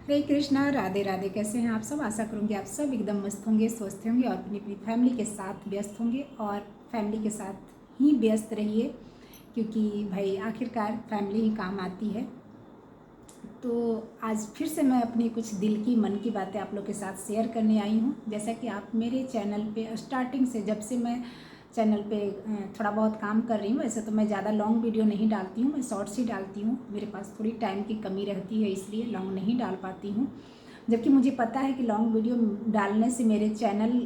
हरे कृष्णा, राधे राधे। कैसे हैं आप सब? आशा करूँगी आप सब एकदम मस्त होंगे, स्वस्थ होंगे और अपनी अपनी फैमिली के साथ व्यस्त होंगे। और फैमिली के साथ ही व्यस्त रहिए, क्योंकि भाई आखिरकार फैमिली ही काम आती है। तो आज फिर से मैं अपनी कुछ दिल की मन की बातें आप लोग के साथ शेयर करने आई हूँ। जैसा कि आप मेरे चैनल पे स्टार्टिंग से, जब से मैं चैनल पे थोड़ा बहुत काम कर रही हूँ, वैसे तो मैं ज़्यादा लॉन्ग वीडियो नहीं डालती हूँ, मैं शॉर्ट्स ही डालती हूँ। मेरे पास थोड़ी टाइम की कमी रहती है, इसलिए लॉन्ग नहीं डाल पाती हूँ। जबकि मुझे पता है कि लॉन्ग वीडियो डालने से मेरे चैनल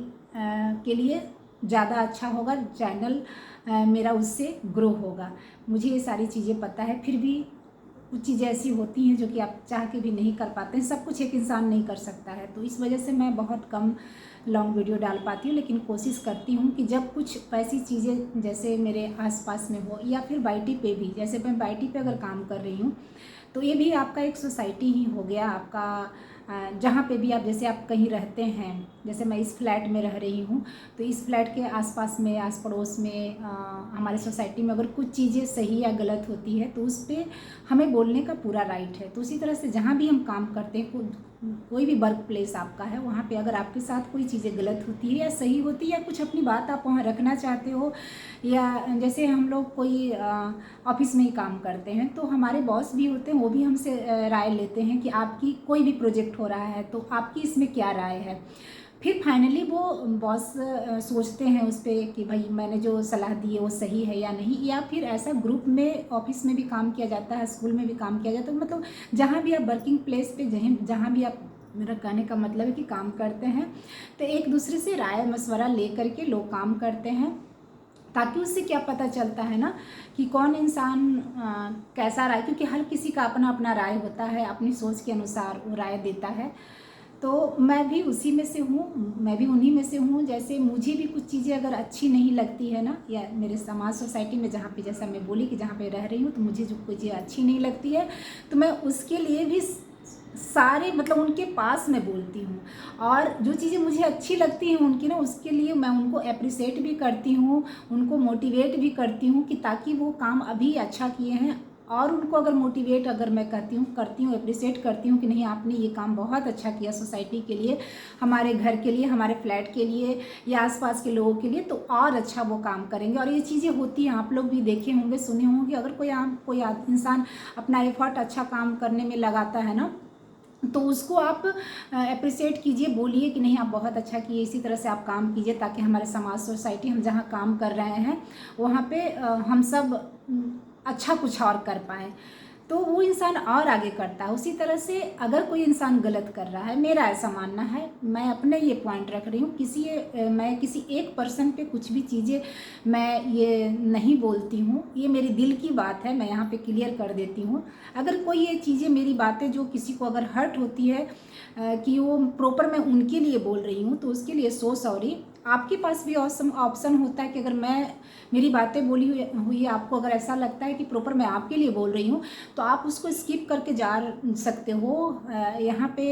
के लिए ज़्यादा अच्छा होगा, चैनल मेरा उससे ग्रो होगा। मुझे ये सारी चीज़ें पता है, फिर भी कुछ चीज़ें ऐसी होती हैं जो कि आप चाह के भी नहीं कर पाते हैं। सब कुछ एक इंसान नहीं कर सकता है, तो इस वजह से मैं बहुत कम लॉन्ग वीडियो डाल पाती हूँ। लेकिन कोशिश करती हूँ कि जब कुछ ऐसी चीज़ें जैसे मेरे आसपास में हो, या फिर बाईटी पे भी, जैसे मैं बाईटी पे अगर काम कर रही हूँ तो ये भी आपका एक सोसाइटी ही हो गया। आपका जहाँ पे भी आप, जैसे आप कहीं रहते हैं, जैसे मैं इस फ्लैट में रह रही हूँ, तो इस फ्लैट के आसपास में, आस पड़ोस में, हमारे सोसाइटी में अगर कुछ चीज़ें सही या गलत होती है तो उस पर हमें बोलने का पूरा राइट है। तो उसी तरह से जहाँ भी हम काम करते हैं, कोई भी वर्क प्लेस आपका है, वहाँ पे अगर आपके साथ कोई चीज़ें गलत होती है या सही होती है, या कुछ अपनी बात आप वहाँ रखना चाहते हो, या जैसे हम लोग कोई ऑफिस में ही काम करते हैं तो हमारे बॉस भी होते हैं, वो भी हमसे राय लेते हैं कि आपकी कोई भी प्रोजेक्ट हो रहा है तो आपकी इसमें क्या राय है। फिर फाइनली वो बॉस सोचते हैं उस पर कि भाई मैंने जो सलाह दी है वो सही है या नहीं। या फिर ऐसा ग्रुप में, ऑफिस में भी काम किया जाता है, स्कूल में भी काम किया जाता है, मतलब जहाँ भी आप वर्किंग प्लेस पे, जहाँ भी आप, मेरा कहने का मतलब है कि काम करते हैं, तो एक दूसरे से राय मशवरा ले करके लोग काम करते हैं। ताकि उससे क्या पता चलता है ना कि कौन इंसान कैसा राय, क्योंकि हर किसी का अपना अपना राय होता है, अपनी सोच के अनुसार वो राय देता है। तो मैं भी उसी में से हूँ, मैं भी उन्हीं में से हूँ। जैसे मुझे भी कुछ चीज़ें अगर अच्छी नहीं लगती है ना, या मेरे समाज सोसाइटी में जहाँ पे, जैसा मैं बोली कि जहाँ पे रह रही हूँ, तो मुझे जो कोई चीज़ अच्छी नहीं लगती है तो मैं उसके लिए भी सारे, मतलब उनके पास मैं बोलती हूँ। और जो चीज़ें मुझे अच्छी लगती हैं उनकी ना, उसके लिए मैं उनको अप्रिसिएट भी करती हूँ, उनको मोटिवेट भी करती हूँ कि ताकि वो काम अभी अच्छा किए हैं। और उनको अगर मोटिवेट, अगर मैं करती हूँ अप्रिसिएट करती हूँ कि नहीं आपने ये काम बहुत अच्छा किया सोसाइटी के लिए, हमारे घर के लिए, हमारे फ्लैट के लिए, या आसपास के लोगों के लिए, तो और अच्छा वो काम करेंगे। और ये चीज़ें होती हैं, आप लोग भी देखे होंगे, सुने होंगे। अगर कोई इंसान अपना एफर्ट अच्छा काम करने में लगाता है ना, तो उसको आप अप्रिसिएट कीजिए, बोलिए कि नहीं आप बहुत अच्छा किए, इसी तरह से आप काम कीजिए, ताकि हमारे समाज सोसाइटी, हम जहाँ काम कर रहे हैं वहाँ पे हम सब अच्छा कुछ और कर पाएँ, तो वो इंसान और आगे करता है। उसी तरह से अगर कोई इंसान गलत कर रहा है, मेरा ऐसा मानना है, मैं अपने ये पॉइंट रख रही हूँ, मैं किसी एक पर्सन पे कुछ भी चीज़ें मैं ये नहीं बोलती हूँ, ये मेरी दिल की बात है, मैं यहाँ पे क्लियर कर देती हूँ। अगर कोई ये चीज़ें, मेरी बातें जो किसी को अगर हर्ट होती है कि वो प्रॉपर मैं उनके लिए बोल रही हूँ, तो उसके लिए सो सॉरी। आपके पास भी ऑप्शन होता है कि अगर मेरी बातें बोली हुई आपको अगर ऐसा लगता है कि प्रॉपर मैं आपके लिए बोल रही हूँ, तो आप उसको स्किप करके जा सकते हो। यहाँ पे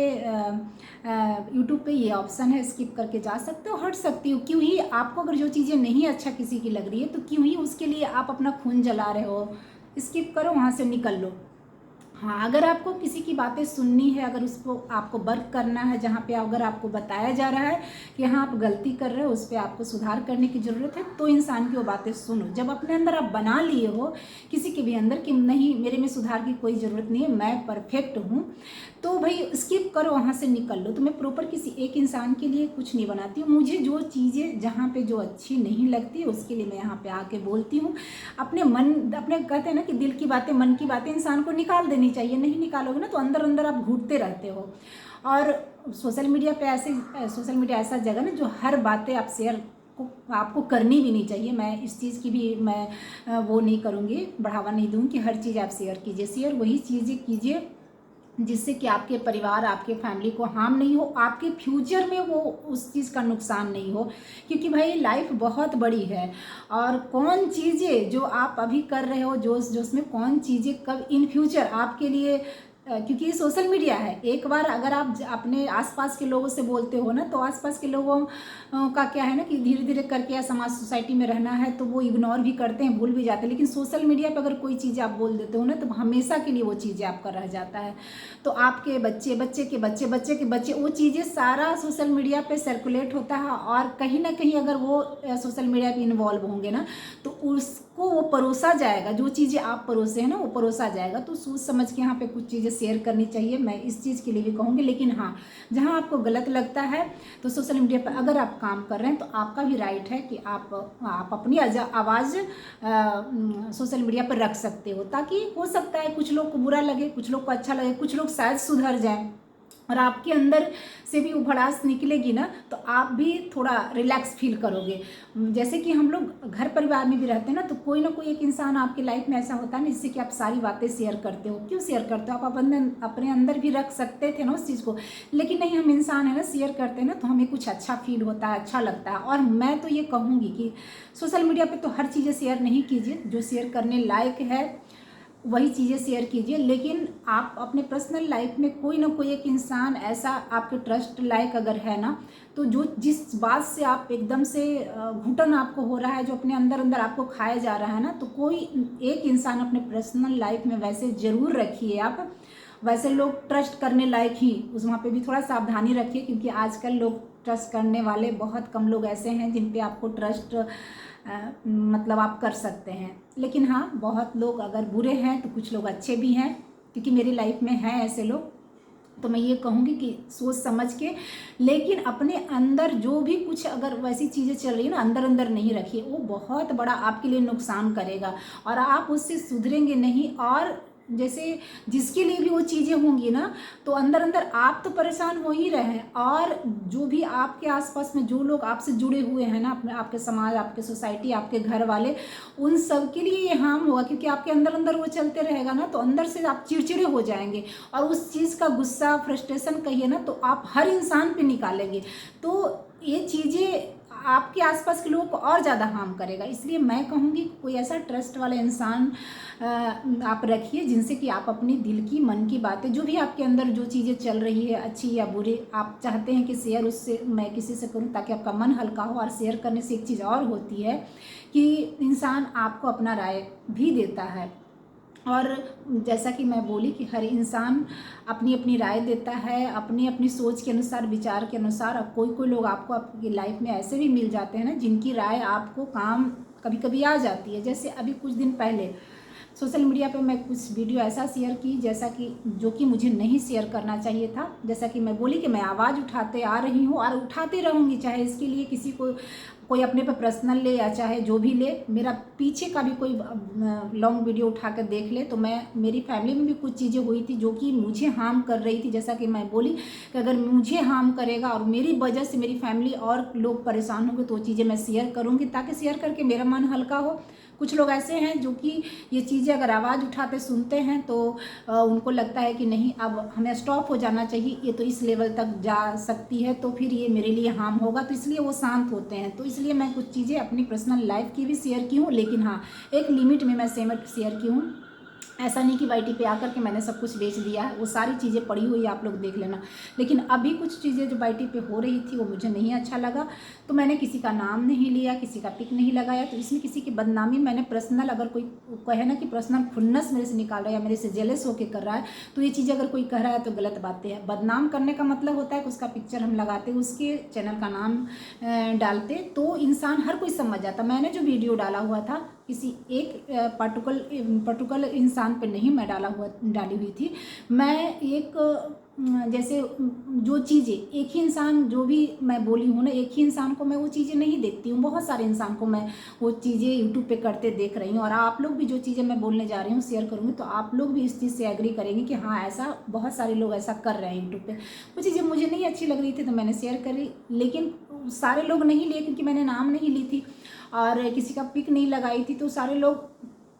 यूट्यूब पे ये ऑप्शन है, स्किप करके जा सकते हो, हट सकती हो। क्यों ही आपको अगर जो चीज़ें नहीं अच्छा किसी की लग रही है, तो क्यों ही उसके लिए आप अपना खून जला रहे हो? स्किप करो, वहाँ से निकल लो। हाँ, अगर आपको किसी की बातें सुननी है, अगर उसको आपको वर्क करना है, जहाँ पे अगर आपको बताया जा रहा है कि हाँ आप गलती कर रहे हो, उस पर आपको सुधार करने की ज़रूरत है, तो इंसान की वो बातें सुनो। जब अपने अंदर आप बना लिए हो किसी के भी अंदर कि नहीं मेरे में सुधार की कोई ज़रूरत नहीं है, मैं परफेक्ट हूँ, तो भाई स्किप करो, वहाँ से निकल लो। तो मैं प्रॉपर किसी एक इंसान के लिए कुछ नहीं बनाती हूँ। मुझे जो चीज़ें जहाँ पे जो अच्छी नहीं लगती, उसके लिए मैं यहाँ पे आके बोलती हूँ। अपने कहते हैं ना कि दिल की बातें, मन की बातें इंसान को निकाल देनी चाहिए। नहीं निकालोगे ना तो अंदर अंदर आप घूटते रहते हो। और सोशल मीडिया ऐसा जगह ना जो हर बातें आप शेयर आपको करनी भी नहीं चाहिए। मैं इस चीज़ की भी मैं वो नहीं करूँगी, बढ़ावा नहीं दूँगी कि हर चीज़ आप शेयर कीजिए। शेयर वही चीज़ें कीजिए जिससे कि आपके परिवार, आपके फैमिली को हार्म नहीं हो, आपके फ्यूचर में वो उस चीज़ का नुकसान नहीं हो। क्योंकि भाई लाइफ बहुत बड़ी है, और कौन चीज़ें जो आप अभी कर रहे हो जोश जोश में, कौन चीज़ें कब इन फ्यूचर आपके लिए क्योंकि ये सोशल मीडिया है। एक बार अगर आप अपने आसपास के लोगों से बोलते हो ना, तो आसपास के लोगों का क्या है ना कि धीरे धीरे करके या समाज सोसाइटी में रहना है तो वो इग्नोर भी करते हैं, भूल भी जाते हैं। लेकिन सोशल मीडिया पर अगर कोई चीज़ आप बोल देते हो ना, तो हमेशा के लिए वो चीज़ें आपका रह जाता है। तो आपके बच्चे, बच्चे के बच्चे, बच्चे के बच्चे, वो चीज़ें सारा सोशल मीडिया पर सर्कुलेट होता है। और कहीं ना कहीं अगर वो सोशल मीडिया पर इन्वॉल्व होंगे ना, तो उसको वो परोसा जाएगा, जो चीज़ें आप परोसे हैं ना, वो परोसा जाएगा। तो सोच समझ के यहाँ पे कुछ चीज़ें शेयर करनी चाहिए, मैं इस चीज़ के लिए भी कहूँगी। लेकिन हाँ, जहाँ आपको गलत लगता है तो सोशल मीडिया पर अगर आप काम कर रहे हैं तो आपका भी राइट है कि आप अपनी आवाज़ सोशल मीडिया पर रख सकते हो, ताकि हो सकता है कुछ लोग को बुरा लगे, कुछ लोग को अच्छा लगे, कुछ लोग शायद सुधर जाएं, और आपके अंदर से भी वो भड़ास निकलेगी ना, तो आप भी थोड़ा रिलैक्स फील करोगे। जैसे कि हम लोग घर परिवार में भी रहते हैं ना, तो कोई ना कोई एक इंसान आपकी लाइफ में ऐसा होता है ना, जिससे कि आप सारी बातें शेयर करते हो। क्यों शेयर करते हो? आप अपने अंदर भी रख सकते थे ना उस चीज़ को, लेकिन नहीं, हम इंसान है ना, शेयर करते हैं ना तो हमें कुछ अच्छा फील होता है, अच्छा लगता है। और मैं तो ये कहूँगी कि सोशल मीडिया पर तो हर चीज़ें शेयर नहीं कीजिए, जो शेयर करने लायक है वही चीज़ें शेयर कीजिए। लेकिन आप अपने पर्सनल लाइफ में कोई ना कोई एक इंसान ऐसा आपके ट्रस्ट लायक अगर है ना, तो जो जिस बात से आप एकदम से घुटन आपको हो रहा है, जो अपने अंदर अंदर आपको खाया जा रहा है ना, तो कोई एक इंसान अपने पर्सनल लाइफ में वैसे ज़रूर रखिए आप। वैसे लोग ट्रस्ट करने लायक ही, उस वहाँ पे भी थोड़ा सावधानी रखिए, क्योंकि आजकल लोग ट्रस्ट करने वाले बहुत कम लोग ऐसे हैं जिन पे आपको ट्रस्ट मतलब आप कर सकते हैं। लेकिन हाँ, बहुत लोग अगर बुरे हैं तो कुछ लोग अच्छे भी हैं, क्योंकि मेरी लाइफ में हैं ऐसे लोग। तो मैं ये कहूँगी कि सोच समझ के, लेकिन अपने अंदर जो भी कुछ अगर वैसी चीज़ें चल रही है ना, अंदर अंदर नहीं रखिए, वो बहुत बड़ा आपके लिए नुकसान करेगा और आप उससे सुधरेंगे नहीं। और जैसे जिसके लिए भी वो चीज़ें होंगी ना, तो अंदर अंदर आप तो परेशान हो ही रहे हैं, और जो भी आपके आसपास में जो लोग आपसे जुड़े हुए हैं ना, अपने आपके समाज, आपके सोसाइटी, आपके घर वाले, उन सब के लिए ये हार्म होगा। क्योंकि आपके अंदर अंदर वो चलते रहेगा ना, तो अंदर से आप चिड़चिड़े हो जाएंगे, और उस चीज़ का गुस्सा, फ्रस्ट्रेशन कहिए ना, तो आप हर इंसान पे निकालेंगे। तो ये चीज़ें आपके आसपास के लोगों को और ज़्यादा हार्म करेगा। इसलिए मैं कहूँगी कोई ऐसा ट्रस्ट वाला इंसान आप रखिए, जिनसे कि आप अपनी दिल की, मन की बातें, जो भी आपके अंदर जो चीज़ें चल रही है, अच्छी या बुरी, आप चाहते हैं कि शेयर उससे मैं किसी से करूं ताकि आपका मन हल्का हो। और शेयर करने से एक चीज़ और होती है कि इंसान आपको अपना राय भी देता है, और जैसा कि मैं बोली कि हर इंसान अपनी अपनी राय देता है, अपनी अपनी सोच के अनुसार, विचार के अनुसार। अब कोई कोई लोग आपको आपकी लाइफ में ऐसे भी मिल जाते हैं ना, जिनकी राय आपको काम कभी कभी आ जाती है। जैसे अभी कुछ दिन पहले सोशल मीडिया पे मैं कुछ वीडियो ऐसा शेयर की जैसा कि जो कि मुझे नहीं शेयर करना चाहिए था। जैसा कि मैं बोली कि मैं आवाज़ उठाते आ रही हूँ और उठाती रहूँगी, चाहे इसके लिए किसी को कोई अपने पे पर्सनल ले या चाहे जो भी ले। मेरा पीछे का भी कोई लॉन्ग वीडियो उठा कर देख ले, तो मेरी फैमिली में भी कुछ चीज़ें हुई थी जो कि मुझे हार्म कर रही थी। जैसा कि मैं बोली कि अगर मुझे हार्म करेगा और मेरी वजह से मेरी फैमिली और लोग परेशान होंगे, तो वो चीज़ें मैं शेयर करूँगी, ताकि शेयर करके मेरा मन हल्का हो। कुछ लोग ऐसे हैं जो कि ये चीज़ें अगर आवाज़ उठाते सुनते हैं तो उनको लगता है कि नहीं, अब हमें स्टॉप हो जाना चाहिए, ये तो इस लेवल तक जा सकती है, तो फिर ये मेरे लिए हार्म होगा, तो इसलिए वो शांत होते हैं। तो इसलिए मैं कुछ चीज़ें अपनी पर्सनल लाइफ की भी शेयर की हूँ, लेकिन हाँ, एक लिमिट में मैं शेयर की हूँ। ऐसा नहीं कि वाईटी पे आकर के मैंने सब कुछ बेच दिया है, वो सारी चीज़ें पड़ी हुई आप लोग देख लेना। लेकिन अभी कुछ चीज़ें जो वाईटी पे हो रही थी वो मुझे नहीं अच्छा लगा, तो मैंने किसी का नाम नहीं लिया, किसी का पिक नहीं लगाया। तो इसमें किसी की बदनामी, मैंने पर्सनल, अगर कोई कहे ना कि पर्सनल खुन्नस मेरे से निकाल रहा है या मेरे से जेलस होकर कर रहा है, तो ये चीज़ अगर कोई कह रहा है तो गलत बातें है। बदनाम करने का मतलब होता है कि उसका पिक्चर हम लगाते, उसके चैनल का नाम डालते, तो इंसान हर कोई समझ जाता। मैंने जो वीडियो डाला हुआ था किसी एक पर्टिकुलर इंसान पे नहीं मैं डाली हुई थी। मैं एक जैसे जो चीज़ें एक ही इंसान, जो भी मैं बोली हूँ ना, एक ही इंसान को मैं वो चीज़ें नहीं देखती हूँ, बहुत सारे इंसान को मैं वो चीज़ें यूट्यूब पे करते देख रही हूँ। और आप लोग भी जो चीज़ें मैं बोलने जा रही हूँ शेयर करूँगी, तो आप लोग भी इस चीज़ से एग्री करेंगे कि हाँ, ऐसा बहुत सारे लोग ऐसा कर रहे हैं यूट्यूब पे। वो चीज़ें मुझे नहीं अच्छी लग रही थी तो मैंने शेयर करी, लेकिन सारे लोग नहीं लिए, क्योंकि मैंने नाम नहीं ली थी और किसी का पिक नहीं लगाई थी, तो सारे लोग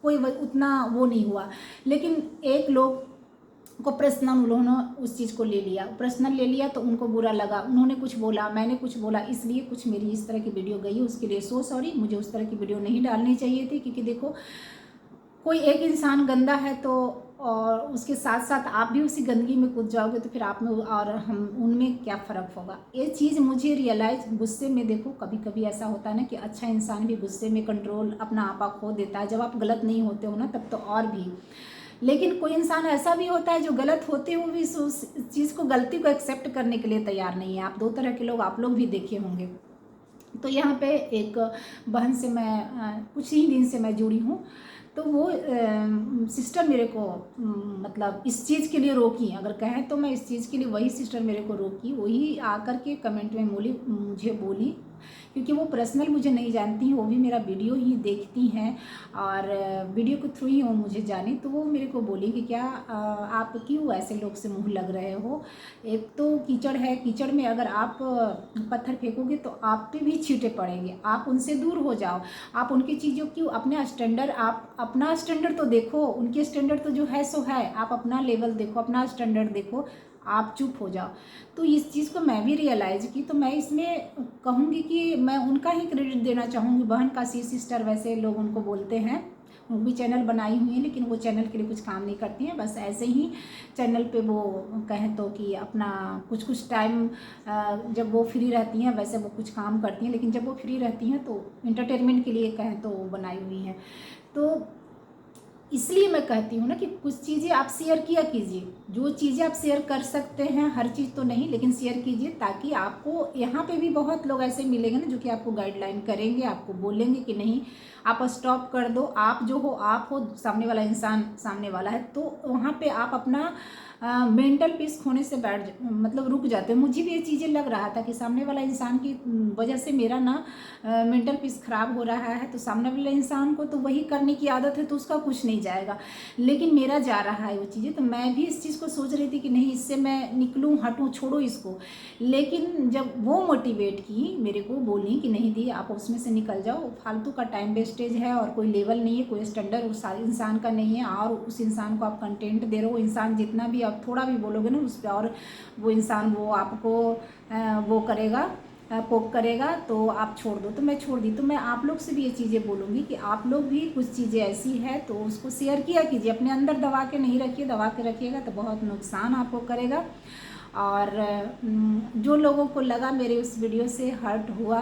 कोई उतना वो नहीं हुआ। लेकिन एक लोग को पर्सनल उन्होंने उस चीज़ को ले लिया, पर्सनल ले लिया, तो उनको बुरा लगा, उन्होंने कुछ बोला, मैंने कुछ बोला, इसलिए कुछ मेरी इस तरह की वीडियो गई। उसके लिए सो सॉरी, मुझे उस तरह की वीडियो नहीं डालनी चाहिए थी। क्योंकि देखो, कोई एक इंसान गंदा है तो और उसके साथ साथ आप भी उसी गंदगी में कूद जाओगे तो फिर आप में और हम उनमें क्या फ़र्क होगा। ये चीज़ मुझे रियलाइज़ गुस्से में, देखो कभी कभी ऐसा होता है ना कि अच्छा इंसान भी गुस्से में कंट्रोल अपना आपा खो देता है। जब आप गलत नहीं होते हो ना तब तो और भी, लेकिन कोई इंसान ऐसा भी होता है जो गलत होते हुए भी उस चीज़ को, गलती को एक्सेप्ट करने के लिए तैयार नहीं है। आप दो तरह के लोग आप लोग भी देखे होंगे। तो यहाँ पे एक बहन से मैं कुछ ही दिन से मैं जुड़ी हूँ, तो वो सिस्टर मेरे को मतलब इस चीज़ के लिए रोकी, अगर कहें तो मैं इस चीज़ के लिए वही सिस्टर मेरे को रोकी, वही आकर के कमेंट में मुझे बोली, क्योंकि वो पर्सनल मुझे नहीं जानती, वो भी मेरा वीडियो ही देखती हैं और वीडियो के थ्रू ही वो मुझे जानी। तो वो मेरे को बोली कि क्या आप क्यों ऐसे लोग से मुँह लग रहे हो, एक तो कीचड़ है, कीचड़ में अगर आप पत्थर फेंकोगे तो आप पे भी छींटे पड़ेंगे, आप उनसे दूर हो जाओ। आप उनकी चीज़ों क्यों, अपने स्टैंडर्ड, आप अपना स्टैंडर्ड तो देखो, उनके स्टैंडर्ड तो जो है सो है, आप अपना लेवल देखो, अपना स्टैंडर्ड देखो, आप चुप हो जाओ। तो इस चीज़ को मैं भी रियलाइज़ की, तो मैं इसमें कहूँगी कि मैं उनका ही क्रेडिट देना चाहूँगी, बहन का सिस्टर वैसे लोग उनको बोलते हैं। वो भी चैनल बनाई हुई है लेकिन वो चैनल के लिए कुछ काम नहीं करती हैं, बस ऐसे ही चैनल पे वो कहें तो कि अपना कुछ कुछ टाइम जब वो फ्री रहती हैं, वैसे वो कुछ काम करती हैं, लेकिन जब वो फ्री रहती हैं तो इंटरटेनमेंट के लिए कहें तो वो बनाई हुई हैं। तो इसलिए मैं कहती हूँ ना कि कुछ चीज़ें आप शेयर किया कीजिए, जो चीज़ें आप शेयर कर सकते हैं, हर चीज़ तो नहीं लेकिन शेयर कीजिए, ताकि आपको यहाँ पे भी बहुत लोग ऐसे मिलेंगे ना जो कि आपको गाइडलाइन करेंगे, आपको बोलेंगे कि नहीं आप स्टॉप कर दो, आप जो हो आप हो, सामने वाला इंसान सामने वाला है। तो वहाँ पे आप अपना मेंटल पीस खोने से मतलब रुक जाते हैं। मुझे भी ये चीज़ें लग रहा था कि सामने वाला इंसान की वजह से मेरा ना मेंटल पीस ख़राब हो रहा है, तो सामने वाले इंसान को तो वही करने की आदत है तो उसका कुछ नहीं जाएगा, लेकिन मेरा जा रहा है वो चीज़ें। तो मैं भी इस चीज़ को सोच रही थी कि नहीं इससे मैं निकलूँ, हटूँ, छोड़ो इसको। लेकिन जब वो मोटिवेट की, मेरे को बोली कि नहीं दी आप उसमें से निकल जाओ, फालतू का टाइम वेस्टेज है और कोई लेवल नहीं है, कोई स्टैंडर्ड उस इंसान का नहीं है, और उस इंसान को आप कंटेंट दे रहे हो, इंसान जितना भी आप थोड़ा भी बोलोगे ना उस पर और वो इंसान वो आपको वो करेगा, पोक करेगा, तो आप छोड़ दो। तो मैं छोड़ दी। तो मैं आप लोग से भी ये चीज़ें बोलूँगी कि आप लोग भी कुछ चीज़ें ऐसी है तो उसको शेयर किया कीजिए, अपने अंदर दबा के नहीं रखिए, दबा के रखिएगा तो बहुत नुकसान आपको करेगा। और जो लोगों को लगा मेरे उस वीडियो से हर्ट हुआ,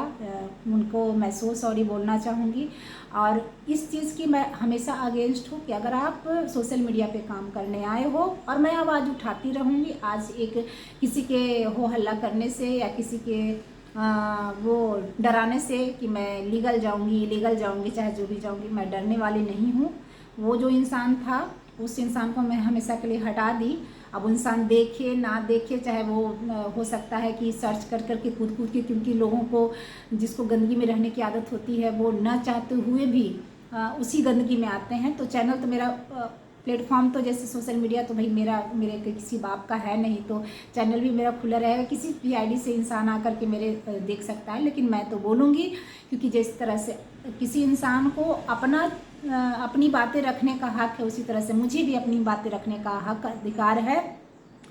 उनको मैं सॉरी बोलना चाहूँगी। और इस चीज़ की मैं हमेशा अगेंस्ट हूँ कि अगर आप सोशल मीडिया पे काम करने आए हो, और मैं आवाज़ उठाती रहूँगी, आज एक किसी के हो हल्ला करने से या किसी के वो डराने से कि मैं लीगल जाऊँगी, इलीगल जाऊँगी, चाहे जो भी जाऊँगी, मैं डरने वाली नहीं हूँ। वो जो इंसान था उस इंसान को मैं हमेशा के लिए हटा दी। अब इंसान देखे ना देखे, चाहे वो हो सकता है कि सर्च कर करके कूद के, क्योंकि लोगों को जिसको गंदगी में रहने की आदत होती है वो न चाहते हुए भी उसी गंदगी में आते हैं। तो चैनल तो मेरा प्लेटफॉर्म तो जैसे सोशल मीडिया तो भाई मेरे किसी बाप का है नहीं, तो चैनल भी मेरा खुला रहेगा, किसी भी आईडी से इंसान आकर के मेरे देख सकता है। लेकिन मैं तो बोलूँगी, क्योंकि जिस तरह से किसी इंसान को अपनी बातें रखने का हक है, उसी तरह से मुझे भी अपनी बातें रखने का हक अधिकार है।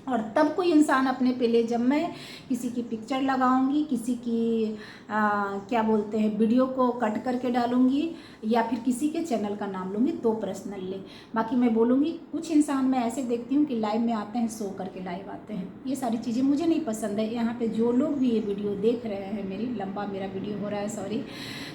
और तब कोई इंसान अपने पे ले जब मैं किसी की पिक्चर लगाऊंगी, किसी की क्या बोलते हैं वीडियो को कट करके डालूंगी, या फिर किसी के चैनल का नाम लूँगी तो पर्सनल ले। बाकी मैं बोलूँगी कुछ इंसान मैं ऐसे देखती हूँ कि लाइव में आते हैं, शो करके लाइव आते हैं, ये सारी चीज़ें मुझे नहीं पसंद है। यहाँ पे जो लोग भी ये वीडियो देख रहे हैं, मेरी लंबा मेरा वीडियो हो रहा है सॉरी,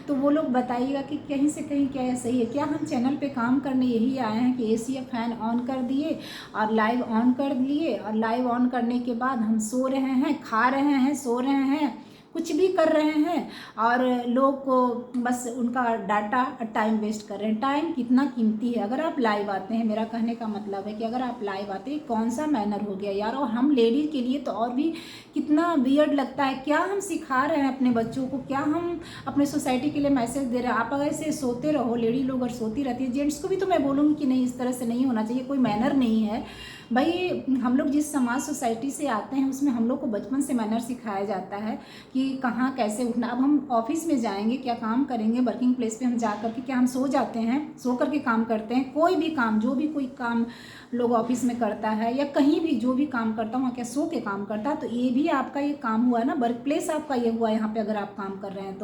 तो वो लोग बताइएगा कि कहीं से कहीं क्या है सही है क्या। हम चैनल पे काम करने यही आए हैं कि एसी या फैन ऑन कर दिए और लाइव ऑन कर लिए, और लाइव ऑन करने के बाद हम सो रहे हैं, खा रहे हैं, सो रहे हैं, कुछ भी कर रहे हैं, और लोग को बस उनका डाटा टाइम वेस्ट कर रहे हैं। टाइम कितना कीमती है। अगर आप लाइव आते हैं, मेरा कहने का मतलब है कि अगर आप लाइव आते हैं, कौन सा मैनर हो गया यार। और हम लेडीज़ के लिए तो और भी कितना वियर्ड लगता है। क्या हम सिखा रहे हैं अपने बच्चों को, क्या हम अपने सोसाइटी के लिए मैसेज दे रहे हैं। आप अगर ऐसे सोते रहो, लेडी लोग अगर सोती रहती है, जेंट्स को भी तो मैं बोलूँगी कि नहीं इस तरह से नहीं होना चाहिए, कोई मैनर नहीं है भाई। हम लोग जिस समाज सोसाइटी से आते हैं उसमें हम लोग को बचपन से मैनर सिखाया जाता है कि कहाँ कैसे उठना। अब हम ऑफिस में जाएंगे, क्या काम करेंगे, वर्किंग प्लेस पे हम जा करके क्या हम सो जाते हैं, सो करके काम करते हैं। कोई भी काम, जो भी कोई काम लोग ऑफिस में करता है या कहीं भी जो भी काम करता हूँ, क्या सो के काम करता है। तो ये भी आपका ये काम हुआ ना, वर्क प्लेस आपका ये हुआ यहाँ पे अगर आप काम कर रहे हैं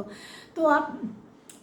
तो आप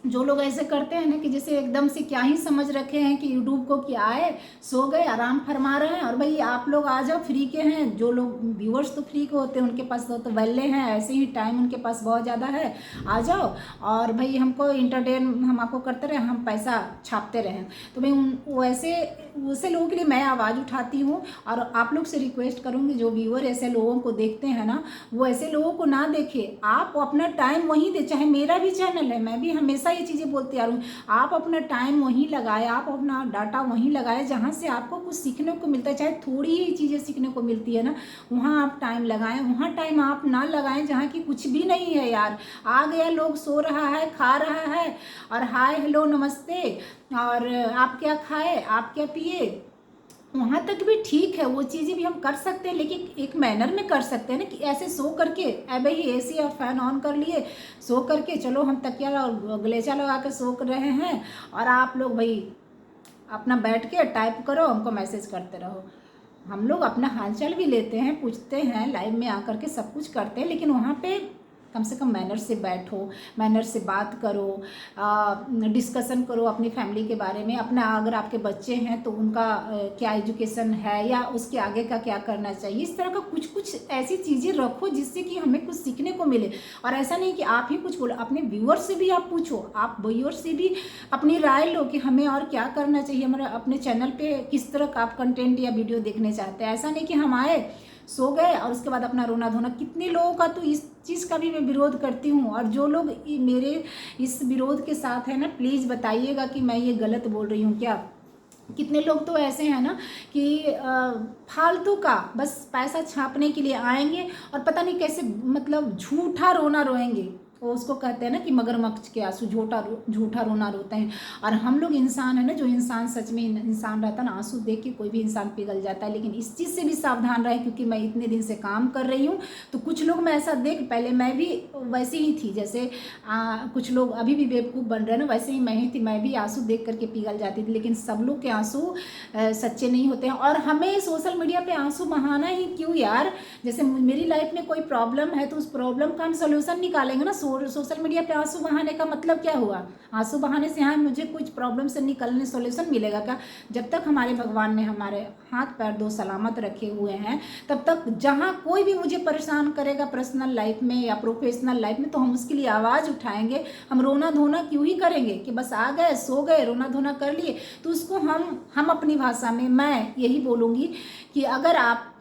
जो लोग ऐसे करते हैं ना कि जैसे एकदम से क्या ही समझ रखे हैं कि यूट्यूब को, कि आए सो गए आराम फरमा रहे हैं, और भाई आप लोग आ जाओ फ्री के हैं। जो लोग व्यूअर्स तो फ्री के होते हैं, उनके पास तो वल्ले हैं, ऐसे ही टाइम उनके पास बहुत ज़्यादा है, आ जाओ और भाई हमको इंटरटेन हम आपको करते रहे, हम पैसा छापते रहें। तो भाई वैसे लोगों के लिए मैं आवाज़ उठाती हूँ, और आप लोग से रिक्वेस्ट करूँगी जो व्यूअर ऐसे लोगों को देखते हैं ना, वो ऐसे लोगों को ना देखे। आप अपना टाइम वहीं दे, चाहे मेरा भी चैनल है, मैं भी हमेशा ये चीज़ें बोलती आ रही हूँ, आप अपना टाइम वहीं लगाए, आप अपना डाटा वहीं लगाए जहाँ से आपको कुछ सीखने को मिलता है। चाहे थोड़ी ही चीज़ें सीखने को मिलती है ना, वहाँ आप टाइम लगाएं। वहाँ टाइम आप ना लगाएं जहाँ की कुछ भी नहीं है यार। आ गया, लोग सो रहा है, खा रहा है, और हाय हेलो नमस्ते, और आप क्या खाए, आप क्या पिए, वहाँ तक भी ठीक है, वो चीज़ें भी हम कर सकते हैं, लेकिन एक मैनर में कर सकते हैं ना, कि ऐसे सो करके अब ही एसी और फैन ऑन कर लिए, सो करके चलो हम तकिया और गलेचा लगा के सो कर रहे हैं, और आप लोग भाई अपना बैठ के टाइप करो, हमको मैसेज करते रहो। हम लोग अपना हालचाल भी लेते हैं, पूछते हैं, लाइव में आकर के सब कुछ करते हैं, लेकिन वहाँ पे कम से कम मैनर से बैठो, मैनर से बात करो, डिस्कशन करो अपनी फैमिली के बारे में। अपना अगर आपके बच्चे हैं तो उनका क्या एजुकेशन है, या उसके आगे का क्या करना चाहिए, इस तरह का कुछ कुछ ऐसी चीज़ें रखो जिससे कि हमें कुछ सीखने को मिले। और ऐसा नहीं कि आप ही कुछ बोलो, अपने व्यूअर से भी आप पूछो, आप व्यूअर से भी अपनी राय लो कि हमें और क्या करना चाहिए, हमारे अपने चैनल पे किस तरह का आप कंटेंट या वीडियो देखने चाहते हैं। ऐसा नहीं कि हम आए, सो गए और उसके बाद अपना रोना धोना। कितने लोगों का तो इस चीज़ का भी मैं विरोध करती हूँ, और जो लोग मेरे इस विरोध के साथ है ना, प्लीज़ बताइएगा कि मैं ये गलत बोल रही हूँ क्या। कितने लोग तो ऐसे हैं ना कि फालतू का बस पैसा छापने के लिए आएंगे, और पता नहीं कैसे मतलब झूठा रोना रोएंगे। वो उसको कहते हैं ना कि मगरमच्छ के आंसू झूठा रोना रोते हैं। और हम लोग इंसान है ना, जो इंसान सच में इंसान रहता है ना, आंसू देख के कोई भी इंसान पिघल जाता है। लेकिन इस चीज़ से भी सावधान रहे, क्योंकि मैं इतने दिन से काम कर रही हूँ, तो कुछ लोग मैं ऐसा पहले मैं भी वैसे ही थी, जैसे कुछ लोग अभी भी बेवकूफ़ बन रहे हैं ना, वैसे ही मैं ही थी। मैं भी आंसू देख करके पिघल जाती थी, लेकिन सब लोग के आंसू सच्चे नहीं होते हैं। और हमें सोशल मीडिया पे आंसू बहाना ही क्यों यार। जैसे मेरी लाइफ में कोई प्रॉब्लम है तो उस प्रॉब्लम का हम सोल्यूशन निकालेंगे ना। सोशल मीडिया पे आंसू बहाने का मतलब क्या हुआ? आंसू बहाने से यहाँ मुझे कुछ प्रॉब्लम से निकलने सोल्यूशन मिलेगा क्या? जब तक हमारे भगवान ने हमारे हाथ पैर दो सलामत रखे हुए हैं, तब तक जहाँ कोई भी मुझे परेशान करेगा पर्सनल लाइफ में या प्रोफेशनल लाइफ में, तो हम उसके लिए आवाज़ उठाएंगे। हम रोना धोना क्यों ही करेंगे कि बस आ गए, सो गए, रोना धोना कर लिए। तो उसको हम अपनी भाषा में मैं यही बोलूँगी कि अगर आप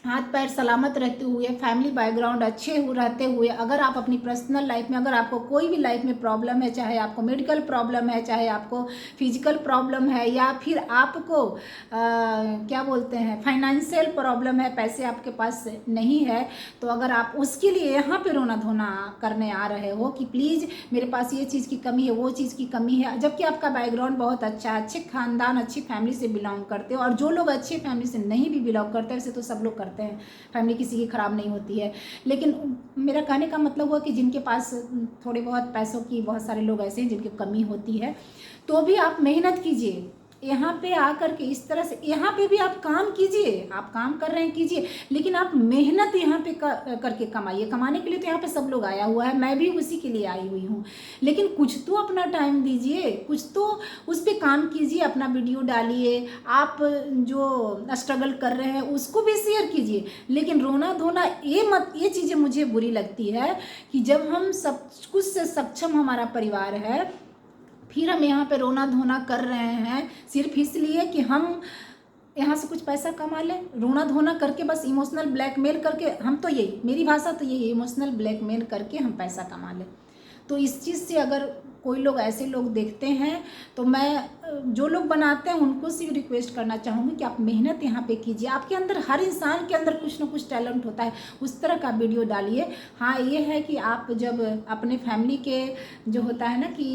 हाथ पैर सलामत रहते हुए, फैमिली बैकग्राउंड अच्छे रहते हुए, अगर आप अपनी पर्सनल लाइफ में, अगर आपको कोई भी लाइफ में प्रॉब्लम है, चाहे आपको मेडिकल प्रॉब्लम है, चाहे आपको फिजिकल प्रॉब्लम है, या फिर आपको क्या बोलते हैं फाइनेंशियल प्रॉब्लम है, पैसे आपके पास नहीं है, तो अगर आप उसके लिए यहाँ पे रोना धोना करने आ रहे हो कि प्लीज़ मेरे पास ये चीज़ की कमी है, वो चीज़ की कमी है, जबकि आपका बैकग्राउंड बहुत अच्छा है, अच्छे खानदान अच्छी फैमिली से बिलोंग करते हो। और जो लोग अच्छी फैमिली से नहीं भी बिलोंग करते, वैसे तो सब लोग करते हैं, फैमिली किसी की ख़राब नहीं होती है, लेकिन मेरा कहने का मतलब हुआ कि जिनके पास थोड़े बहुत पैसों की, बहुत सारे लोग ऐसे हैं जिनकी कमी होती है, तो भी आप मेहनत कीजिए यहाँ पे आकर के। इस तरह से यहाँ पे भी आप काम कीजिए, आप काम कर रहे हैं कीजिए, लेकिन आप मेहनत यहाँ पे करके कमाइए। कमाने के लिए तो यहाँ पे सब लोग आया हुआ है, मैं भी उसी के लिए आई हुई हूँ, लेकिन कुछ तो अपना टाइम दीजिए, कुछ तो उस पर काम कीजिए, अपना वीडियो डालिए, आप जो स्ट्रगल कर रहे हैं उसको भी शेयर कीजिए। लेकिन रोना धोना ये चीज़ें मुझे बुरी लगती है कि जब हम सब कुछ से सक्षम हमारा परिवार है, फिर हम यहाँ पे रोना धोना कर रहे हैं सिर्फ इसलिए कि हम यहाँ से कुछ पैसा कमा लें। रोना धोना करके बस इमोशनल ब्लैकमेल करके, हम तो यही, मेरी भाषा तो यही, इमोशनल ब्लैकमेल करके हम पैसा कमा लें। तो इस चीज़ से अगर कोई लोग ऐसे लोग देखते हैं, तो मैं जो लोग बनाते हैं उनको से रिक्वेस्ट करना चाहूँगी कि आप मेहनत यहाँ पे कीजिए। आपके अंदर, हर इंसान के अंदर कुछ ना कुछ टैलेंट होता है, उस तरह का वीडियो डालिए। हाँ ये है कि आप जब अपने फैमिली के जो होता है ना कि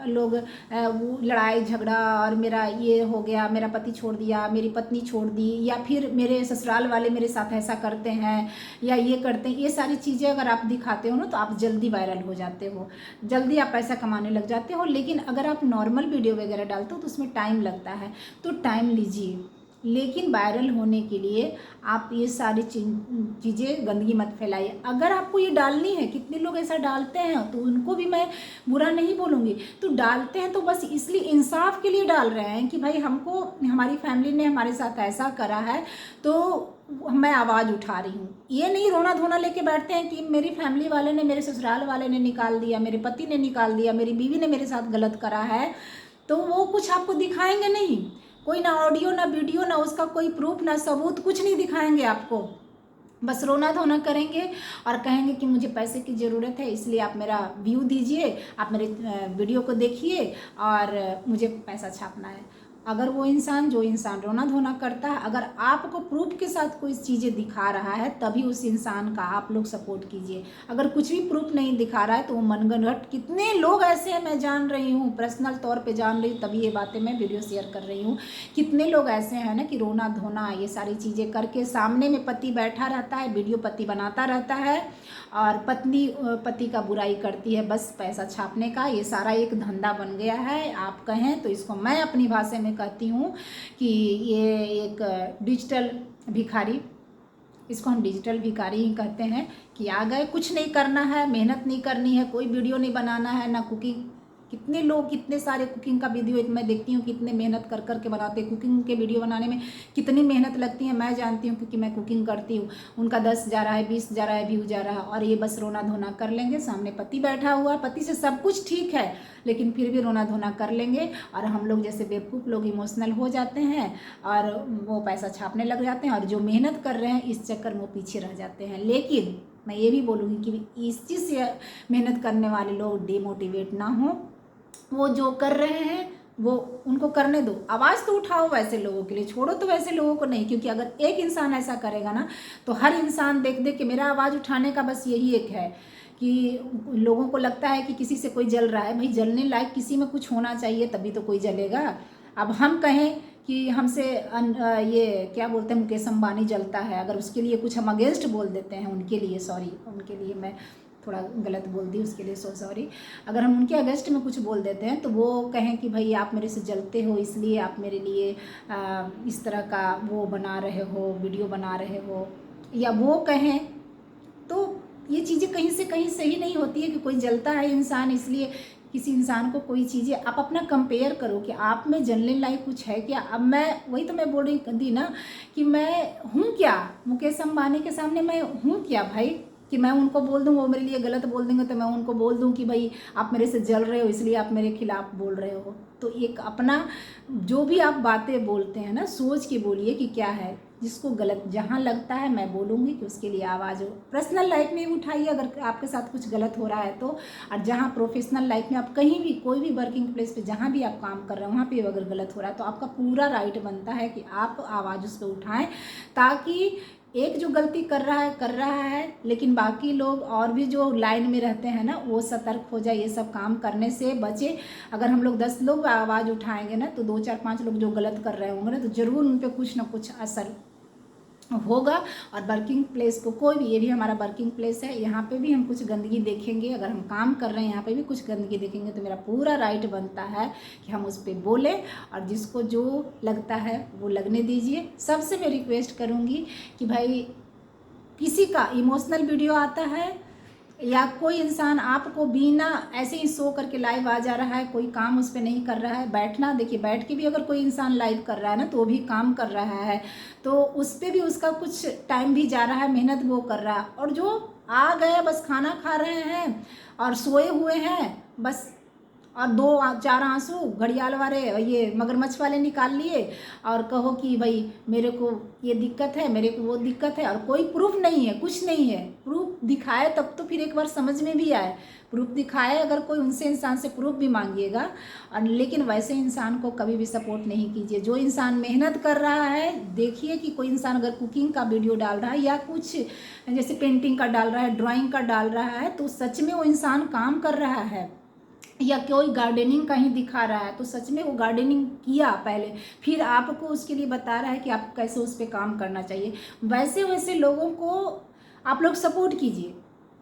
लोग वो लड़ाई झगड़ा और मेरा ये हो गया, मेरा पति छोड़ दिया, मेरी पत्नी छोड़ दी, या फिर मेरे ससुराल वाले मेरे साथ ऐसा करते हैं या ये करते हैं, ये सारी चीज़ें अगर आप दिखाते हो ना, तो आप जल्दी वायरल हो जाते हो, जल्दी आप पैसा कमाने लग जाते हो। लेकिन अगर आप नॉर्मल वीडियो वगैरह डालते हो तो उसमें टाइम लगता है, तो टाइम लीजिए, लेकिन वायरल होने के लिए आप ये सारी चीज़ें गंदगी मत फैलाइए। अगर आपको ये डालनी है, कितने लोग ऐसा डालते हैं, तो उनको भी मैं बुरा नहीं बोलूँगी। तो डालते हैं तो बस इसलिए इंसाफ के लिए डाल रहे हैं कि भाई हमको हमारी फैमिली ने हमारे साथ ऐसा करा है तो मैं आवाज़ उठा रही हूँ। ये नहीं रोना धोना लेके बैठते हैं कि मेरी फैमिली वाले ने, मेरे ससुराल वाले ने निकाल दिया, मेरे पति ने निकाल दिया, मेरी बीवी ने मेरे साथ गलत करा है, तो वो कुछ आपको दिखाएंगे नहीं। कोई ना ऑडियो, ना वीडियो, ना उसका कोई प्रूफ, ना सबूत, कुछ नहीं दिखाएंगे आपको। बस रोना धोना करेंगे और कहेंगे कि मुझे पैसे की ज़रूरत है, इसलिए आप मेरा व्यू दीजिए, आप मेरे वीडियो को देखिए और मुझे पैसा छापना है। अगर वो इंसान, जो इंसान रोना धोना करता है, अगर आपको प्रूफ के साथ कोई चीज़ें दिखा रहा है, तभी उस इंसान का आप लोग सपोर्ट कीजिए। अगर कुछ भी प्रूफ नहीं दिखा रहा है तो वो मनगढ़ंत, कितने लोग ऐसे हैं, मैं जान रही हूँ, पर्सनल तौर पे जान रही हूँ, तभी ये बातें मैं वीडियो शेयर कर रही हूँ। कितने लोग ऐसे हैं ना कि रोना धोना ये सारी चीज़ें करके सामने में पति बैठा रहता है, वीडियो पति बनाता रहता है और पत्नी पति का बुराई करती है, बस पैसा छापने का। ये सारा एक धंधा बन गया है। आप कहें तो इसको मैं अपनी भाषा में कहती हूँ कि ये एक डिजिटल भिखारी, इसको हम डिजिटल भिखारी ही कहते हैं कि आ गए, कुछ नहीं करना है, मेहनत नहीं करनी है, कोई वीडियो नहीं बनाना है, ना कुकिंग। कितने लोग, कितने सारे कुकिंग का वीडियो मैं देखती हूँ, कितने मेहनत कर कर के बनाते हैं। कुकिंग के वीडियो बनाने में कितनी मेहनत लगती है मैं जानती हूँ, क्योंकि मैं कुकिंग करती हूँ। उनका 10 जा रहा है, 20 जा रहा है, व्यू जा रहा है, और ये बस रोना धोना कर लेंगे। सामने पति बैठा हुआ, पति से सब कुछ ठीक है, लेकिन फिर भी रोना धोना कर लेंगे और हम लोग जैसे बेवकूफ़ लोग इमोशनल हो जाते हैं और वो पैसा छापने लग जाते हैं, और जो मेहनत कर रहे हैं इस चक्कर में वो पीछे रह जाते हैं। लेकिन मैं ये भी बोलूँगी कि इस चीज़ से मेहनत करने वाले लोग डिमोटिवेट ना हो। वो जो कर रहे हैं वो उनको करने दो, आवाज़ तो उठाओ वैसे लोगों के लिए, छोड़ो तो वैसे लोगों को नहीं। क्योंकि अगर एक इंसान ऐसा करेगा ना तो हर इंसान देख देख के, मेरा आवाज़ उठाने का बस यही एक है कि लोगों को लगता है कि किसी से कोई जल रहा है। भाई जलने लायक किसी में कुछ होना चाहिए, तभी तो कोई जलेगा। अब हम कहें कि हमसे ये क्या बोलते हैं, मुकेश अंबानी जलता है, अगर उसके लिए कुछ हम अगेंस्ट बोल देते हैं, उनके लिए सॉरी, उनके लिए मैं थोड़ा गलत बोल दी, उसके लिए सॉरी। अगर हम उनके अगेंस्ट में कुछ बोल देते हैं तो वो कहें कि भाई आप मेरे से जलते हो, इसलिए आप मेरे लिए इस तरह का वो बना रहे हो, वीडियो बना रहे हो, या वो कहें, तो ये चीज़ें कहीं से कहीं सही नहीं होती है कि कोई जलता है इंसान इसलिए किसी इंसान को कोई चीज़ें। आप अपना कंपेयर करो कि आप में जलने लायक कुछ है क्या। अब मैं वही तो मैं बोल रही थी ना कि मैं हूँ क्या, मुकेश अंबानी के सामने मैं हूँ क्या भाई, कि मैं उनको बोल दूँ, वो मेरे लिए गलत बोल देंगे तो मैं उनको बोल दूँ कि भाई आप मेरे से जल रहे हो इसलिए आप मेरे खिलाफ बोल रहे हो। तो एक अपना जो भी आप बातें बोलते हैं ना, सोच के बोलिए कि क्या है, जिसको गलत जहाँ लगता है मैं बोलूँगी कि उसके लिए आवाज़ हो। पर्सनल लाइफ में उठाइए अगर आपके साथ कुछ गलत हो रहा है तो, और जहाँ प्रोफेशनल लाइफ में आप कहीं भी कोई भी वर्किंग प्लेस पे जहाँ भी आप काम कर रहे हो वहाँ पे अगर गलत हो रहा है तो आपका पूरा राइट बनता है कि आप आवाज़ उस पर उठाएं, ताकि एक जो गलती कर रहा है, लेकिन बाकी लोग और भी जो लाइन में रहते हैं ना वो सतर्क हो जाए, ये सब काम करने से बचे। अगर हम लोग 10 लोग आवाज़ उठाएंगे ना तो 2 4 5 लोग जो गलत कर रहे होंगे ना तो ज़रूर उन पर कुछ ना कुछ असर होगा। और वर्किंग प्लेस को कोई भी, ये भी हमारा वर्किंग प्लेस है, यहाँ पे भी हम कुछ गंदगी देखेंगे, अगर हम काम कर रहे हैं यहाँ पे भी कुछ गंदगी देखेंगे तो मेरा पूरा राइट बनता है कि हम उस पर बोलें, और जिसको जो लगता है वो लगने दीजिए। सबसे मैं रिक्वेस्ट करूँगी कि भाई किसी का इमोशनल वीडियो आता है या कोई इंसान आपको बिना ऐसे ही शो करके लाइव आ जा रहा है, कोई काम उस पर नहीं कर रहा है, बैठना देखिए, बैठ के भी अगर कोई इंसान लाइव कर रहा है ना तो वो भी काम कर रहा है, तो उस पर भी उसका कुछ टाइम भी जा रहा है, मेहनत वो कर रहा है। और जो आ गए बस खाना खा रहे हैं और सोए हुए हैं बस, और 2 4 आंसू घड़ियाल वाले ये मगरमच्छ वाले निकाल लिए और कहो कि भाई मेरे को ये दिक्कत है, मेरे को वो दिक्कत है, और कोई प्रूफ नहीं है, कुछ नहीं है। प्रूफ दिखाए तब तो फिर एक बार समझ में भी आए, प्रूफ दिखाए अगर कोई, उनसे इंसान से प्रूफ भी मांगिएगा। और लेकिन वैसे इंसान को कभी भी सपोर्ट नहीं कीजिए। जो इंसान मेहनत कर रहा है, देखिए कि कोई इंसान अगर कुकिंग का वीडियो डाल रहा है या कुछ जैसे पेंटिंग का डाल रहा है, ड्राइंग का डाल रहा है, तो सच में वो इंसान काम कर रहा है, या कोई गार्डनिंग कहीं दिखा रहा है तो सच में वो गार्डनिंग किया पहले, फिर आपको उसके लिए बता रहा है कि आपको कैसे उस पर काम करना चाहिए। वैसे वैसे लोगों को आप लोग सपोर्ट कीजिए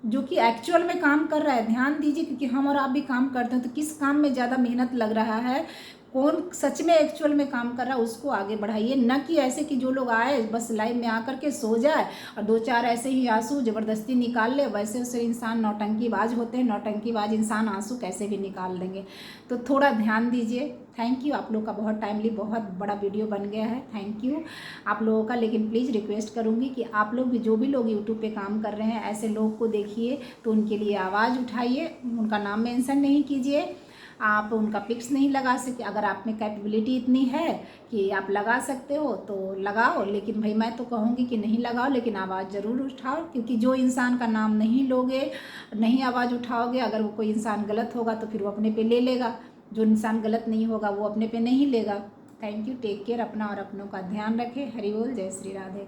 जो कि एक्चुअल में काम कर रहा है, ध्यान दीजिए। क्योंकि हम और आप भी काम करते हैं तो किस काम में ज़्यादा मेहनत लग रहा है, कौन सच में एक्चुअल में काम कर रहा है उसको आगे बढ़ाइए, न कि ऐसे कि जो लोग आए बस लाइव में आकर के सो जाए और 2-4 ऐसे ही आंसू ज़बरदस्ती निकाल ले। वैसे वैसे इंसान नौटंकीबाज होते हैं, नौटंकीबाज इंसान आंसू कैसे भी निकाल देंगे। तो थोड़ा ध्यान दीजिए। थैंक यू, आप लोग का बहुत टाइमली बहुत बड़ा वीडियो बन गया है, थैंक यू आप लोगों का। लेकिन प्लीज़ रिक्वेस्ट करूँगी कि आप लोग भी, जो भी लोग यूट्यूब पे काम कर रहे हैं, ऐसे लोग को देखिए तो उनके लिए आवाज़ उठाइए, उनका नाम मेंशन नहीं कीजिए, आप उनका पिक्स नहीं लगा सकते। अगर आप में कैपेबिलिटी इतनी है कि आप लगा सकते हो तो लगाओ, लेकिन भाई मैं तो कहूँगी कि नहीं लगाओ, लेकिन आवाज़ ज़रूर उठाओ। क्योंकि जो इंसान का नाम नहीं लोगे, नहीं आवाज़ उठाओगे, अगर वो कोई इंसान गलत होगा तो फिर वो अपने पे ले लेगा, जो इंसान गलत नहीं होगा वो अपने पे नहीं लेगा। थैंक यू, टेक केयर, अपना और अपनों का ध्यान रखें। हरि बोल, जय श्री राधे।